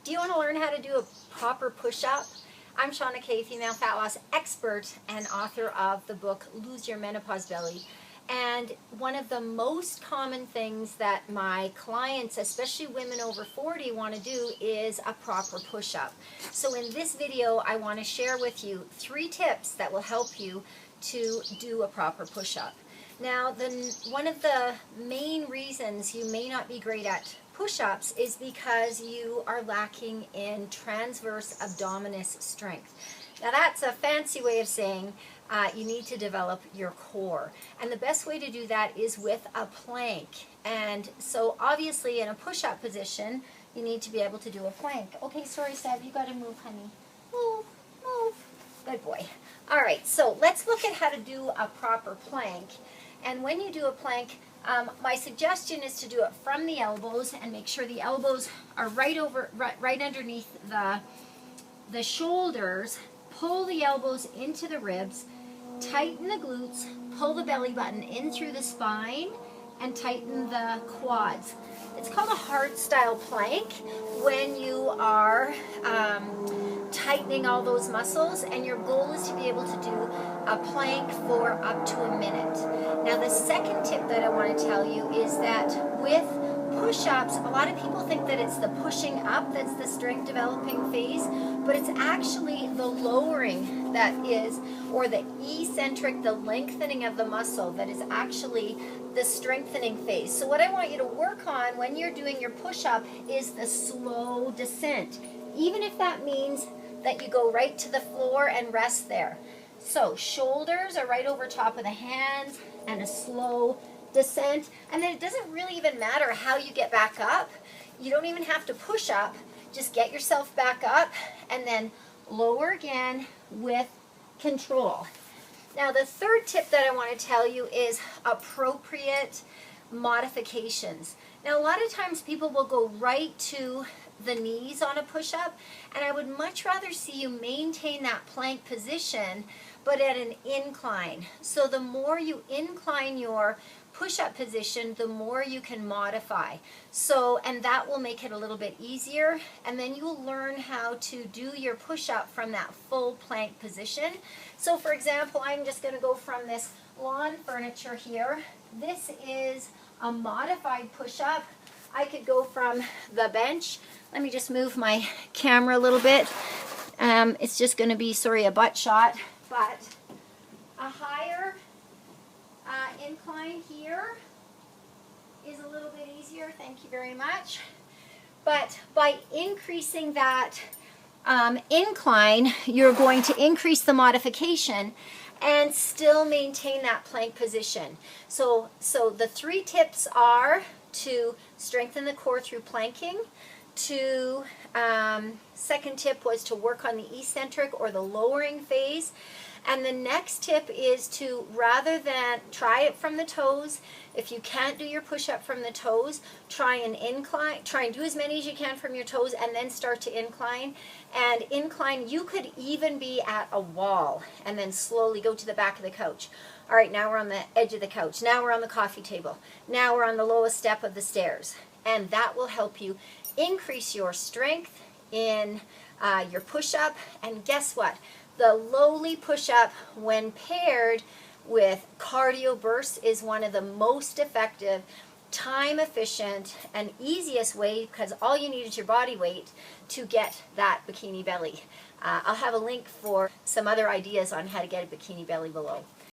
Do you want to learn how to do a proper push-up? I'm Shauna Kay, female fat loss expert and author of the book Lose Your Menopause Belly. And one of the most common things that my clients, especially women over 40, want to do is a proper push-up. So in this video, I want to share with you 3 tips that will help you to do a proper push-up. Now, one of the main reasons you may not be great at push-ups is because you are lacking in transverse abdominis strength. Now, that's a fancy way of saying you need to develop your core. And the best way to do that is with a plank. And so obviously in a push-up position, you need to be able to do a plank. Okay, sorry, Seb, you got to move, honey. Move, move. Good boy. All right, so let's look at how to do a proper plank. And when you do a plank, my suggestion is to do it from the elbows and make sure the elbows are right underneath the shoulders. Pull the elbows into the ribs, tighten the glutes, pull the belly button in through the spine, and tighten the quads. It's called a hard style plank when you are tightening all those muscles, and your goal is to be able to do a plank for up to a minute. Now, the second tip that I want to tell you is that with push-ups, a lot of people think that it's the pushing up that's the strength developing phase, but it's actually the lowering that is, or the eccentric, the lengthening of the muscle that is actually the strengthening phase. So what I want you to work on when you're doing your push-up is the slow descent, even if that means that you go right to the floor and rest there. So shoulders are right over top of the hands and a slow descent. And then it doesn't really even matter how you get back up. You don't even have to push up. Just get yourself back up and then lower again with control. Now, the third tip that I want to tell you is appropriate modifications. Now, a lot of times people will go right to the knees on a push-up, and I would much rather see you maintain that plank position, but at an incline. So the more you incline your push-up position, the more you can modify. So, and that will make it a little bit easier, and then you will learn how to do your push-up from that full plank position. So for example, I'm just going to go from this lawn furniture here. This is a modified push-up. I could go from the bench. Let me just move my camera a little bit. It's just going to be, sorry, a butt shot, but a higher incline here is a little bit easier. Thank you very much. But by increasing that incline, you're going to increase the modification and still maintain that plank position. So the 3 tips are to strengthen the core through planking. Second tip was to work on the eccentric or the lowering phase. And the next tip is to, rather than try it from the toes, if you can't do your push-up from the toes, try and do as many as you can from your toes and then start to incline. And incline, you could even be at a wall and then slowly go to the back of the couch. All right, now we're on the edge of the couch. Now we're on the coffee table. Now we're on the lowest step of the stairs. And that will help you increase your strength in your push-up. And guess what? The lowly push-up, when paired with cardio bursts, is one of the most effective, time-efficient, and easiest way, because all you need is your body weight to get that bikini belly. I'll have a link for some other ideas on how to get a bikini belly below.